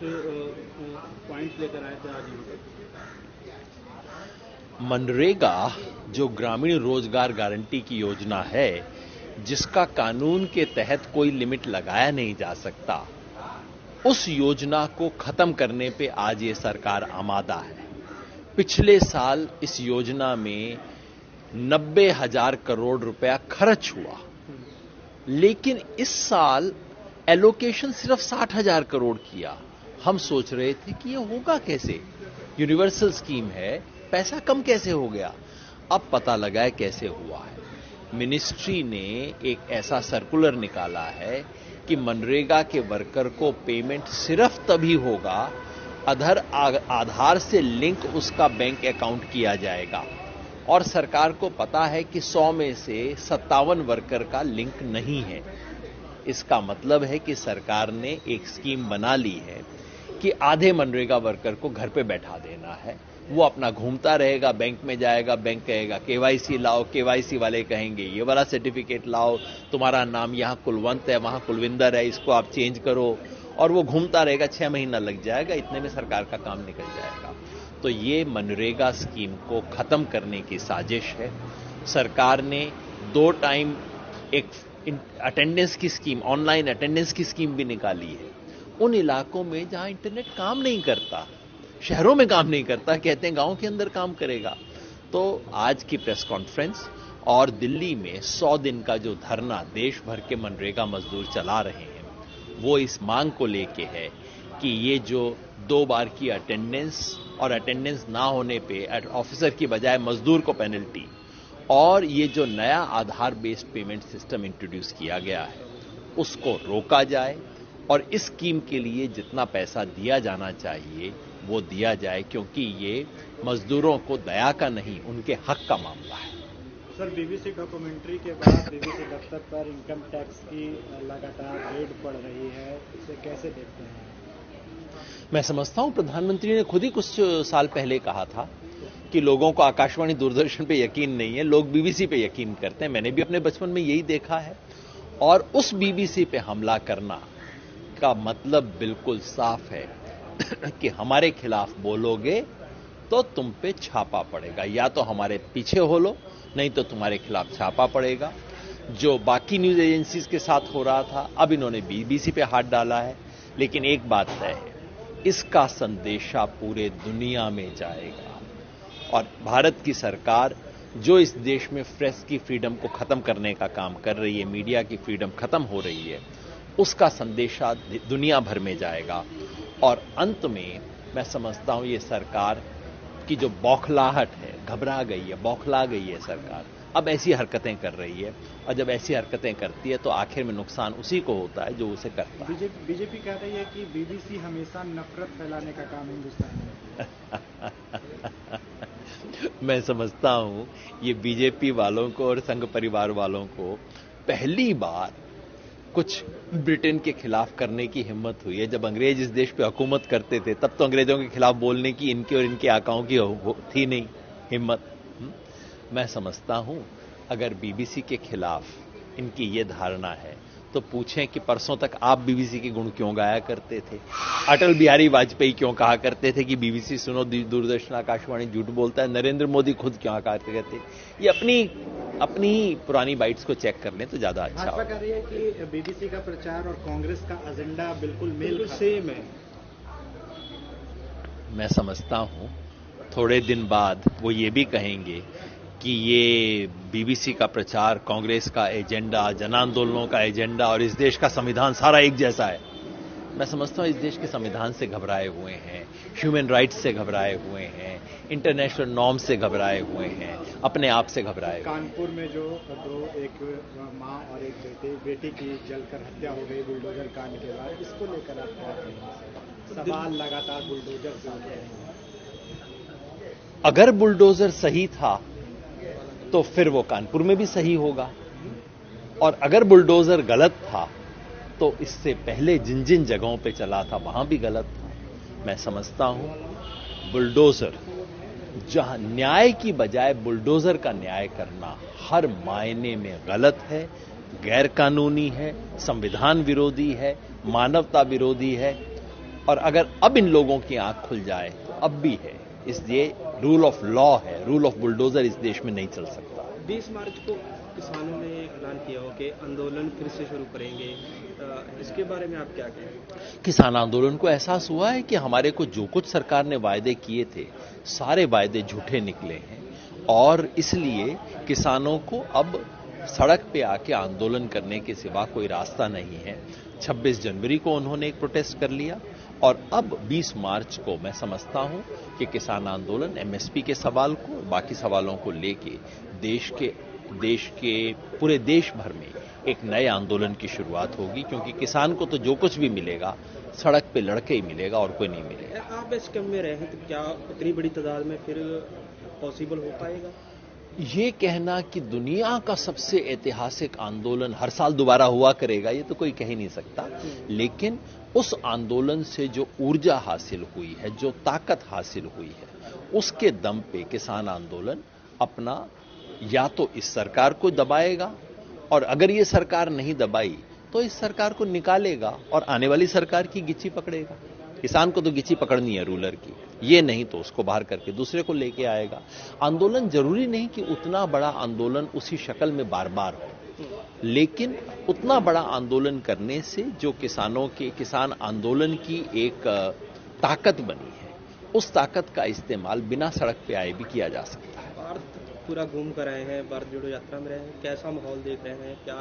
Points लेकर आए थे आज यहाँ पर। मनरेगा जो ग्रामीण रोजगार गारंटी की योजना है, जिसका कानून के तहत कोई लिमिट लगाया नहीं जा सकता, उस योजना को खत्म करने पे आज ये सरकार आमादा है। पिछले साल इस योजना में 90,000 करोड़ रुपया खर्च हुआ, लेकिन इस साल एलोकेशन सिर्फ 60,000 करोड़ किया। हम सोच रहे थे कि ये होगा कैसे, यूनिवर्सल स्कीम है, पैसा कम कैसे हो गया। अब पता लगा है कैसे हुआ है। मिनिस्ट्री ने एक ऐसा सर्कुलर निकाला है कि मनरेगा के वर्कर को पेमेंट सिर्फ तभी होगा आधार से लिंक उसका बैंक अकाउंट किया जाएगा। और सरकार को पता है कि 100 में से 57 वर्कर का लिंक नहीं है। इसका मतलब है कि सरकार ने एक स्कीम बना ली है कि आधे मनरेगा वर्कर को घर पे बैठा देना है। वो अपना घूमता रहेगा, बैंक में जाएगा, बैंक कहेगा केवाईसी लाओ, केवाईसी वाले कहेंगे ये वाला सर्टिफिकेट लाओ, तुम्हारा नाम यहां कुलवंत है, वहां कुलविंदर है, इसको आप चेंज करो, और वो घूमता रहेगा। 6 महीना लग जाएगा, इतने में सरकार का काम निकल जाएगा। तो ये मनरेगा स्कीम को खत्म करने की साजिश है। सरकार ने 2 टाइम एक अटेंडेंस की स्कीम, ऑनलाइन अटेंडेंस की स्कीम भी निकाली है। उन इलाकों में जहां इंटरनेट काम नहीं करता, शहरों में काम नहीं करता, कहते हैं गांव के अंदर काम करेगा। तो आज की प्रेस कॉन्फ्रेंस और दिल्ली में 100 दिन का जो धरना देश भर के मनरेगा मजदूर चला रहे हैं, वो इस मांग को लेके है कि ये जो 2 बार की अटेंडेंस और अटेंडेंस ना होने पे ऑफिसर की बजाय मजदूर को पेनल्टी, और ये जो नया आधार बेस्ड पेमेंट सिस्टम इंट्रोड्यूस किया गया है, उसको रोका जाए और इस स्कीम के लिए जितना पैसा दिया जाना चाहिए वो दिया जाए, क्योंकि ये मजदूरों को दया का नहीं, उनके हक का मामला है। सर, बीबीसी डॉक्यूमेंट्री के बाद बीबीसी दफ्तर पर इनकम टैक्स की लगातार रेड पड़ रही है, इसे कैसे देखते हैं? मैं समझता हूं प्रधानमंत्री ने खुद ही कुछ साल पहले कहा था कि लोगों को आकाशवाणी दूरदर्शन पे यकीन नहीं है, लोग बीबीसी पे यकीन करते हैं। मैंने भी अपने बचपन में यही देखा है। और उस बीबीसी पे हमला करना का मतलब बिल्कुल साफ है कि हमारे खिलाफ बोलोगे तो तुम पे छापा पड़ेगा, या तो हमारे पीछे हो लो, नहीं तो तुम्हारे खिलाफ छापा पड़ेगा। जो बाकी न्यूज एजेंसीज के साथ हो रहा था, अब इन्होंने बीबीसी पे हाथ डाला है। लेकिन एक बात तय है, इसका संदेशा पूरे दुनिया में जाएगा। और भारत की सरकार जो इस देश में प्रेस की फ्रीडम को खत्म करने का काम कर रही है, मीडिया की फ्रीडम खत्म हो रही है, उसका संदेशा दुनिया भर में जाएगा। और अंत में मैं समझता हूं ये सरकार की जो बौखलाहट है, घबरा गई है, बौखला गई है सरकार, अब ऐसी हरकतें कर रही है। और जब ऐसी हरकतें करती है तो आखिर में नुकसान उसी को होता है जो उसे करता है। बीजेपी कह रही है कि बीबीसी हमेशा नफरत फैलाने का काम हिंदुस्तान में। मैं समझता हूं ये बीजेपी वालों को और संघ परिवार वालों को पहली बार कुछ ब्रिटेन के खिलाफ करने की हिम्मत हुई है। जब अंग्रेज इस देश पे हुकूमत करते थे, तब तो अंग्रेजों के खिलाफ बोलने की इनके और इनके आकाओं की थी नहीं हिम्मत। मैं समझता हूं अगर बीबीसी के खिलाफ इनकी ये धारणा है तो पूछें कि परसों तक आप बीबीसी के गुण क्यों गाया करते थे? अटल बिहारी वाजपेयी क्यों कहा करते थे कि बीबीसी सुनो, दूरदर्शन आकाशवाणी झूठ बोलता है? नरेंद्र मोदी खुद क्यों कहा करते? ये अपनी ही पुरानी बाइट्स को चेक कर लें तो ज्यादा अच्छा भाजपा कह रही है कि बीबीसी का प्रचार और कांग्रेस का एजेंडा बिल्कुल सेम है। मैं समझता हूं थोड़े दिन बाद वो ये भी कहेंगे कि ये बीबीसी का प्रचार कांग्रेस का एजेंडा, जन आंदोलनों का एजेंडा और इस देश का संविधान सारा एक जैसा है। मैं समझता हूं इस देश के संविधान से घबराए हुए हैं, ह्यूमन राइट्स से घबराए हुए हैं, इंटरनेशनल नॉर्म्स से घबराए हुए हैं, अपने आप से घबराए। कानपुर में जो एक मां और एक बेटी की जलकर हत्या हो गई बुलडोजर कांड के बाद, इसको लेकर आप क्या कहेंगे? सवाल लगातार बुलडोजर से उठ रहे हैं। अगर बुलडोजर सही था तो फिर वो कानपुर में भी सही होगा, और अगर बुलडोजर गलत था तो इससे पहले जिन जिन जगहों पे चला था वहां भी गलत था। मैं समझता हूं बुलडोजर, जहां न्याय की बजाय बुलडोजर का न्याय करना हर मायने में गलत है, गैर कानूनी है, संविधान विरोधी है, मानवता विरोधी है। और अगर अब इन लोगों की आंख खुल जाए तो अब भी है। इसलिए रूल ऑफ लॉ है, रूल ऑफ बुलडोजर इस देश में नहीं चल सकता। 20 मार्च को किसानों ने ऐलान किया हो कि आंदोलन फिर से शुरू करेंगे, इसके बारे में आप क्या कहें? किसान आंदोलन को एहसास हुआ है कि हमारे को जो कुछ सरकार ने वायदे किए थे सारे वायदे झूठे निकले हैं और इसलिए किसानों को अब सड़क पे आके आंदोलन करने के सिवा कोई रास्ता नहीं है। 26 जनवरी को उन्होंने एक प्रोटेस्ट कर लिया और अब 20 मार्च को मैं समझता हूं कि किसान आंदोलन एमएसपी के सवाल को, बाकी सवालों को लेके देश के पूरे देश भर में एक नए आंदोलन की शुरुआत होगी, क्योंकि किसान को तो जो कुछ भी मिलेगा सड़क पे लड़के ही मिलेगा और कोई नहीं मिलेगा। आप इस कैंप में रहे तो क्या उतनी बड़ी तादाद में फिर पॉसिबल हो पाएगा? ये कहना कि दुनिया का सबसे ऐतिहासिक आंदोलन हर साल दोबारा हुआ करेगा, ये तो कोई कह ही नहीं सकता। लेकिन उस आंदोलन से जो ऊर्जा हासिल हुई है, जो ताकत हासिल हुई है, उसके दम पे किसान आंदोलन अपना या तो इस सरकार को दबाएगा और अगर ये सरकार नहीं दबाई तो इस सरकार को निकालेगा और आने वाली सरकार की गिच्ची पकड़ेगा। किसान को तो गिच्ची पकड़नी है रूलर की, ये नहीं तो उसको बाहर करके दूसरे को लेके आएगा। आंदोलन जरूरी नहीं कि उतना बड़ा आंदोलन उसी शक्ल में बार बार हो, लेकिन उतना बड़ा आंदोलन करने से जो किसान आंदोलन की एक ताकत बनी है, उस ताकत का इस्तेमाल बिना सड़क पे आए भी किया जा सकता है। भारत पूरा घूम कर आए हैं, भारत जोड़ो यात्रा में रहे हैं, कैसा माहौल देख रहे हैं? क्या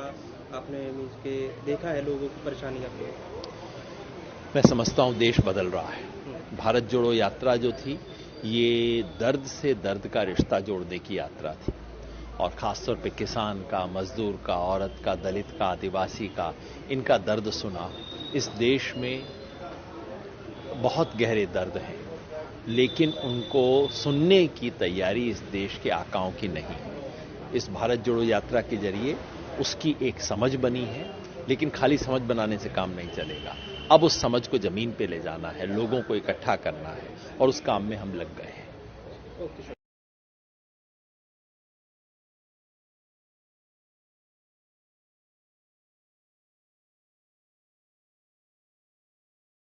आपने देखा है लोगों की परेशानियां? मैं समझता हूं देश बदल रहा है। भारत जोड़ो यात्रा जो थी ये दर्द से दर्द का रिश्ता जोड़ने की यात्रा थी और खासतौर पे किसान का, मजदूर का, औरत का, दलित का, आदिवासी का, इनका दर्द सुना। इस देश में बहुत गहरे दर्द हैं, लेकिन उनको सुनने की तैयारी इस देश के आकाओं की नहीं है। इस भारत जोड़ो यात्रा के जरिए उसकी एक समझ बनी है, लेकिन खाली समझ बनाने से काम नहीं चलेगा। अब उस समझ को जमीन पे ले जाना है, लोगों को इकट्ठा करना है और उस काम में हम लग गए हैं।